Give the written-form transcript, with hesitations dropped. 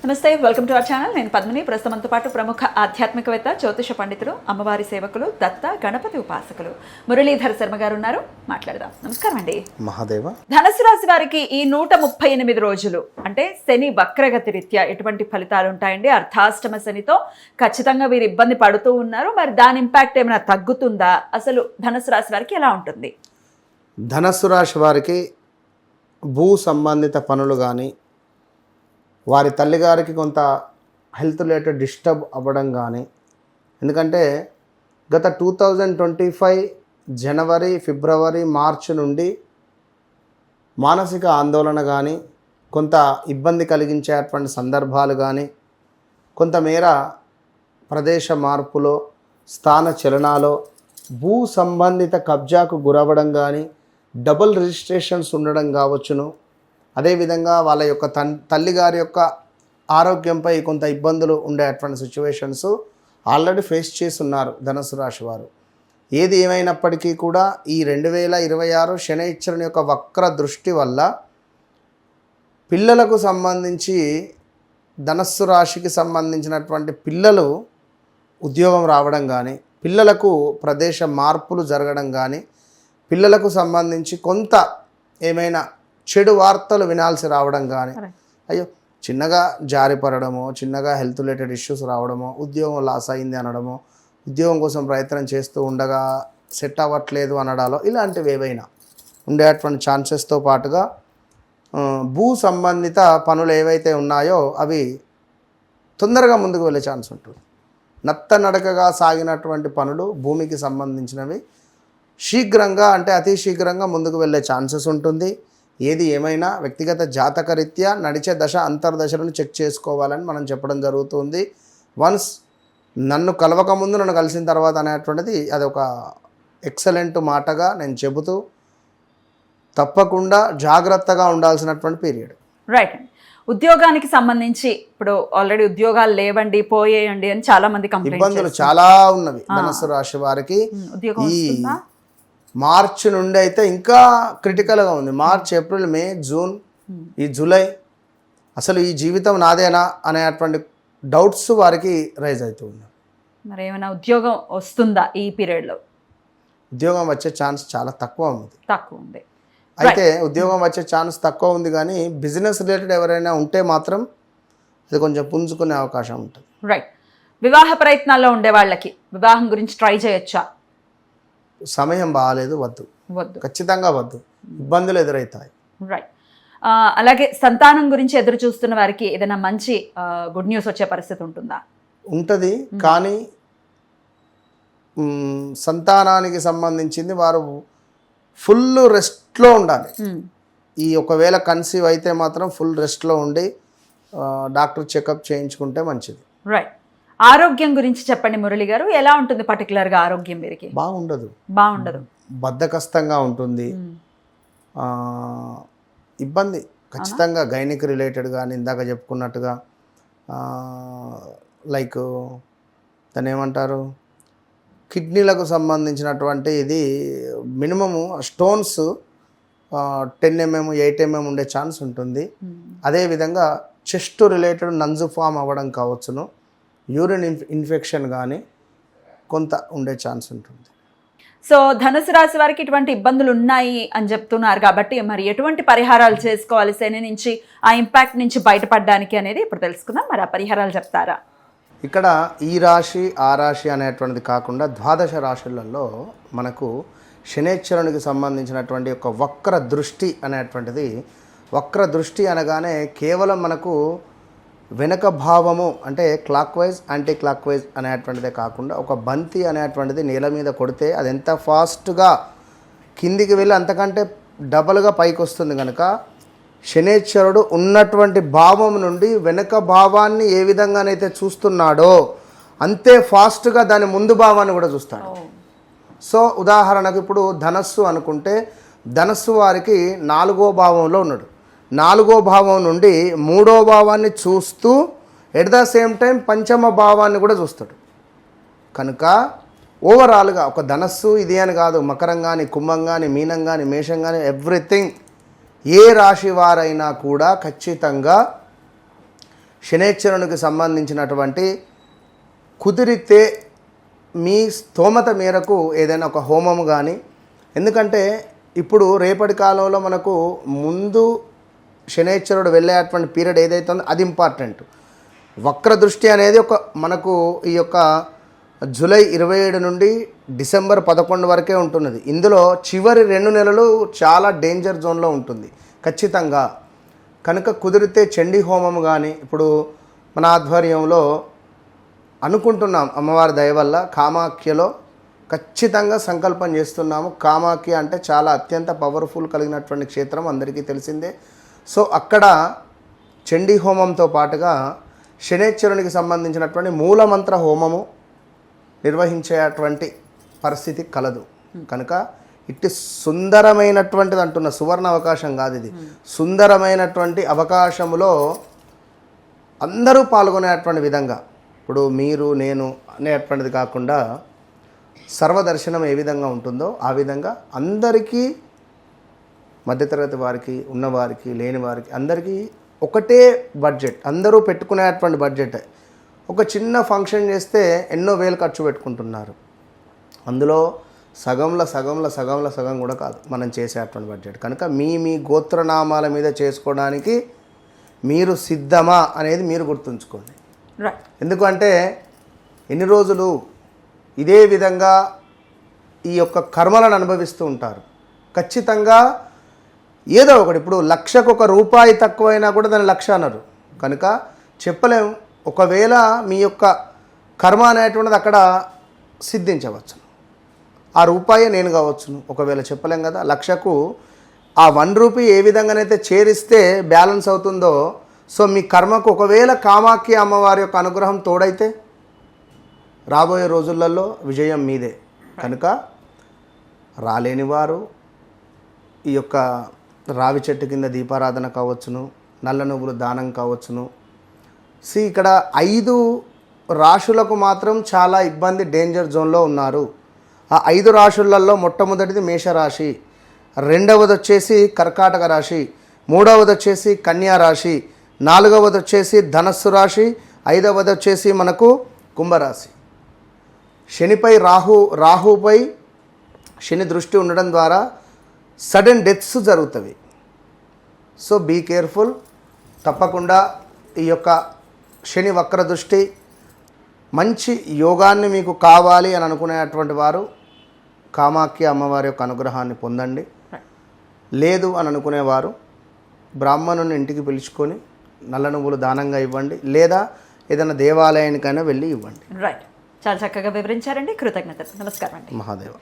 నమస్తే, welcome to our channel. నేను పద్మిని. ప్రస్తుతంతో పాటు ప్రముఖ ఆధ్యాత్మికవేత్త, జ్యోతిష పండితులు, అమ్మవారి సేవకులు, దత్త గణపతి ఉపాసకులు మురళీధర్ శర్మ గారు ఉన్నారు. మాట్లాడదాం. నమస్కారం అండి. మహాదేవ. ధనుసు రాశి వారికి ఈ 138 రోజులు అంటే శని వక్రగతి రీత్యా ఎటువంటి ఫలితాలు ఉంటాయండి? అర్ధాష్టమ శనితో ఖచ్చితంగా వీరు ఇబ్బంది పడుతూ ఉన్నారు. మరి దాని ఇంపాక్ట్ ఏమైనా తగ్గుతుందా? అసలు ధనుసు రాశి వారికి ఎలా ఉంటుంది? ధనుసు రాశి వారికి భూ సంబంధిత పనులు కానీ, వారి తల్లిగారికి కొంత హెల్త్ రిలేటెడ్ డిస్టర్బ్ అవ్వడం కానీ, ఎందుకంటే గత 2025 జనవరి, ఫిబ్రవరి, మార్చి నుండి మానసిక ఆందోళన కానీ, కొంత ఇబ్బంది కలిగించేటువంటి సందర్భాలు కానీ, కొంతమేర ప్రదేశ మార్పులో, స్థాన చలనాలో, భూ సంబంధిత కబ్జాకు గురవ్వడం కానీ, డబుల్ రిజిస్ట్రేషన్స్ ఉండడం కావచ్చును. అదేవిధంగా వాళ్ళ యొక్క తల్లిగారి యొక్క ఆరోగ్యంపై కొంత ఇబ్బందులు ఉండేటువంటి సిచ్యువేషన్స్ ఆల్రెడీ ఫేస్ చేస్తున్నారు ధనుసు రాశి వారు. ఏది ఏమైనప్పటికీ కూడా ఈ 2026 శనైశ్వరుని యొక్క వక్ర దృష్టి వల్ల పిల్లలకు సంబంధించి, ధనుస్సు రాశికి సంబంధించినటువంటి పిల్లలు ఉద్యోగం రావడం కానీ, పిల్లలకు ప్రదేశ మార్పులు జరగడం కానీ, పిల్లలకు సంబంధించి కొంత ఏమైనా చెడు వార్తలు వినాల్సి రావడం కానీ, అయ్యో చిన్నగా జారిపడడమో, చిన్నగా హెల్త్ రిలేటెడ్ ఇష్యూస్ రావడమో, ఉద్యోగం లాస్ అయింది అనడమో, ఉద్యోగం కోసం ప్రయత్నం చేస్తూ ఉండగా సెట్ అవ్వట్లేదు అనడాలో, ఇలాంటివి ఏవైనా ఉండేటువంటి ఛాన్సెస్తో పాటుగా భూ సంబంధిత పనులు ఏవైతే ఉన్నాయో అవి తొందరగా ముందుకు వెళ్ళే ఛాన్స్ ఉంటుంది. నత్తనడకగా సాగినటువంటి పనులు భూమికి సంబంధించినవి శీఘ్రంగా, అంటే అతి శీఘ్రంగా ముందుకు వెళ్ళే ఛాన్సెస్ ఉంటుంది. ఏది ఏమైనా వ్యక్తిగత జాతకరీత్యా నడిచే దశ అంతర్దశలను చెక్ చేసుకోవాలని మనం చెప్పడం జరుగుతుంది. వన్స్ నన్ను కలవకముందు నన్ను కలిసిన తర్వాత అనేటువంటిది అదొక ఎక్సలెంట్ మాటగా నేను చెబుతూ, తప్పకుండా జాగ్రత్తగా ఉండాల్సినటువంటి పీరియడ్. రైట్. ఉద్యోగానికి సంబంధించి ఇప్పుడు ఆల్రెడీ ఉద్యోగాలు లేవండి, పోయేయండి అని చాలా మంది ఇబ్బందులు చాలా ఉన్నవి ధనుసు రాశి వారికి. ఈ మార్చి నుండి అయితే ఇంకా క్రిటికల్గా ఉంది. మార్చ్, ఏప్రిల్, మే, జూన్, ఈ జూలై, అసలు ఈ జీవితం నాదేనా అనేటువంటి డౌట్స్ వారికి రైజ్ అవుతుంది. మరి ఏమైనా ఉద్యోగం వస్తుందా ఈ పీరియడ్లో? ఉద్యోగం వచ్చే ఛాన్స్ చాలా తక్కువ ఉంది. అయితే ఉద్యోగం వచ్చే ఛాన్స్ తక్కువ ఉంది కానీ బిజినెస్ రిలేటెడ్ ఎవరైనా ఉంటే మాత్రం అది కొంచెం పుంజుకునే అవకాశం ఉంటుంది. రైట్. వివాహ ప్రయత్నాల్లో ఉండే వాళ్ళకి వివాహం గురించి ట్రై చేయొచ్చా? సమయం బాగాలేదు, వద్దు, ఖచ్చితంగా వద్దు, ఇబ్బందులు ఎదురవుతాయి. రైట్. అలాగే సంతానం గురించి ఎదురు చూస్తున్న వారికి ఏదైనా మంచి గుడ్ న్యూస్ వచ్చే పరిస్థితి ఉంటుందా? ఉంటుంది, కానీ సంతానానికి సంబంధించింది వారు ఫుల్ రెస్ట్లో ఉండాలి. ఈ ఒకవేళ కన్సీవ్ అయితే మాత్రం ఫుల్ రెస్ట్లో ఉండి డాక్టర్ చెకప్ చేయించుకుంటే మంచిది. రైట్. ఆరోగ్యం గురించి చెప్పండి మురళి గారు. ఎలా ఉంటుంది పర్టికులర్గా ఆరోగ్యం వీరికి? బాగుండదు, బద్ధకస్తంగా ఉంటుంది, ఇబ్బంది ఖచ్చితంగా. గైనిక్ రిలేటెడ్ కానీ, ఇందాక చెప్పుకున్నట్టుగా లైక్ దాన్ని ఏమంటారు, కిడ్నీలకు సంబంధించినటువంటి ఇది మినిమము స్టోన్స్ 10 mm 8 mm ఉండే ఛాన్స్ ఉంటుంది. అదేవిధంగా చెస్ట్ రిలేటెడ్ నంజు ఫామ్ అవ్వడం కావచ్చును, యూరిన్ ఇన్ఫెక్షన్ కానీ కొంత ఉండే ఛాన్స్ ఉంటుంది. సో ధనుసు రాశి వారికి ఇటువంటి ఇబ్బందులు ఉన్నాయి అని చెప్తున్నారు కాబట్టి మరి ఎటువంటి పరిహారాలు చేసుకోవాలి శని నుంచి, ఆ ఇంపాక్ట్ నుంచి బయటపడడానికి అనేది ఇప్పుడు తెలుసుకుందాం. మరి ఆ పరిహారాలు చెప్తారా? ఇక్కడ ఈ రాశి ఆ రాశి అనేటువంటిది కాకుండా ద్వాదశ రాశులలో మనకు శనైశ్వరునికి సంబంధించినటువంటి ఒక వక్ర దృష్టి అనేటువంటిది, వక్ర దృష్టి అనగానే కేవలం మనకు వెనక భావము అంటే clockwise, anticlockwise అనేటువంటిదే కాకుండా ఒక బంతి అనేటువంటిది నేల మీద కొడితే అది ఎంత ఫాస్ట్గా కిందికి వెళ్ళి అంతకంటే డబల్గా పైకి వస్తుంది. కనుక శనైశ్వరుడు ఉన్నటువంటి భావం నుండి వెనక భావాన్ని ఏ విధంగానైతే చూస్తున్నాడో అంతే ఫాస్ట్గా దాని ముందు భావాన్ని కూడా చూస్తాడు. సో ఉదాహరణకు ఇప్పుడు ధనస్సు అనుకుంటే, ధనస్సు వారికి 4వ భావంలో ఉన్నాడు. 4వ భావం నుండి 3వ భావాన్ని చూస్తూ ఎట్ ద సేమ్ టైం పంచమ భావాన్ని కూడా చూస్తాడు. కనుక ఓవరాల్గా ఒక ధనస్సు ఇది అని కాదు, మకరం కానీ, కుంభం కానీ, మీనం కానీ, మేషం కానీ, ఎవ్రీథింగ్ ఏ రాశి వారైనా కూడా ఖచ్చితంగా శనేశ్వరునికి సంబంధించినటువంటి కుదిరితే మీ స్తోమత మేరకు ఏదైనా ఒక హోమము కానీ, ఎందుకంటే ఇప్పుడు రేపటి కాలంలో మనకు ముందు శనేశ్వరుడు వెళ్ళేటువంటి పీరియడ్ ఏదైతే ఉందో అది ఇంపార్టెంట్. వక్ర దృష్టి అనేది మనకు ఈ యొక్క జూలై 27 నుండి డిసెంబర్ 11 వరకే ఉంటున్నది. ఇందులో చివరి 2 నెలలు చాలా డేంజర్ జోన్లో ఉంటుంది ఖచ్చితంగా. కనుక కుదిరితే చండీ హోమం కానీ ఇప్పుడు మన ఆధ్వర్యంలో అనుకుంటున్నాం, అమ్మవారి దయ వల్ల కామాఖ్యలో ఖచ్చితంగా సంకల్పం చేస్తున్నాము. కామాఖ్య అంటే చాలా అత్యంత పవర్ఫుల్ కలిగినటువంటి క్షేత్రం అందరికీ తెలిసిందే. సో అక్కడ చండీ హోమంతో పాటుగా శనేశ్వరునికి సంబంధించినటువంటి మూలమంత్ర హోమము నిర్వహించేటువంటి పరిస్థితి కలదు. కనుక ఇట్టి సుందరమైనటువంటిది అంటున్న సువర్ణ అవకాశం కాదు ఇది, సుందరమైనటువంటి అవకాశములో అందరూ పాల్గొనేటువంటి విధంగా, ఇప్పుడు మీరు నేను అనేటువంటిది కాకుండా సర్వదర్శనం ఏ విధంగా ఉంటుందో ఆ విధంగా అందరికీ, మధ్యతరగతి వారికి, ఉన్నవారికి, లేని వారికి అందరికీ ఒకటే బడ్జెట్, అందరూ పెట్టుకునేటువంటి బడ్జెట్. ఒక చిన్న ఫంక్షన్ చేస్తే ఎన్నో వేలు ఖర్చు పెట్టుకుంటున్నారు. అందులో సగం కూడా కాదు మనం చేసేటువంటి బడ్జెట్. కనుక మీ గోత్రనామాల మీద చేసుకోవడానికి మీరు సిద్ధమా అనేది మీరు గుర్తుంచుకోండి. ఎందుకంటే ఎన్ని రోజులు ఇదే విధంగా ఈ యొక్క కర్మలను అనుభవిస్తూ ఉంటారు. ఖచ్చితంగా ఏదో ఒకటి, ఇప్పుడు లక్షకు ₹1 తక్కువైనా కూడా దాన్ని లక్ష అన్నారు. కనుక చెప్పలేము, ఒకవేళ మీ యొక్క కర్మ అనేటువంటిది అక్కడ సిద్ధించవచ్చు. ఆ రూపాయి నేను కావచ్చును, ఒకవేళ చెప్పలేం కదా. లక్షకు ఆ ₹1 ఏ విధంగానైతే చేరిస్తే బ్యాలెన్స్ అవుతుందో, సో మీ కర్మకు ఒకవేళ కామాఖ్య అమ్మవారి యొక్క అనుగ్రహం తోడైతే రాబోయే రోజులలో విజయం మీదే. కనుక రాలేని వారు ఈ యొక్క రావి చెట్టు కింద దీపారాధన కావచ్చును, నల్ల నువ్వులు దానం కావచ్చును. ఇక్కడ 5 రాశులకు మాత్రం చాలా ఇబ్బంది, డేంజర్ జోన్లో ఉన్నారు. ఆ 5 రాశులలో మొట్టమొదటిది మేషరాశి, రెండవది వచ్చేసి కర్కాటక రాశి, మూడవది వచ్చేసి కన్యా రాశి, నాలుగవది వచ్చేసి ధనస్సు రాశి, ఐదవది వచ్చేసి మనకు కుంభరాశి. శనిపై రాహుపై శని దృష్టి ఉండడం ద్వారా సడన్ డెత్స్ జరుగుతాయి. So be careful. తప్పకుండా ఈ యొక్క శని వక్ర దృష్టి, మంచి యోగాన్ని మీకు కావాలి అని అనుకునేటువంటి వారు కామాఖ్య అమ్మవారి యొక్క అనుగ్రహాన్ని పొందండి. లేదు అని అనుకునేవారు బ్రాహ్మణుని ఇంటికి పిలుచుకొని నల్ల నువ్వులు దానంగా ఇవ్వండి, లేదా ఏదైనా దేవాలయానికైనా వెళ్ళి ఇవ్వండి. రైట్, చాలా చక్కగా వివరించారండి. కృతజ్ఞతలు. నమస్కారం అండి. మహాదేవ.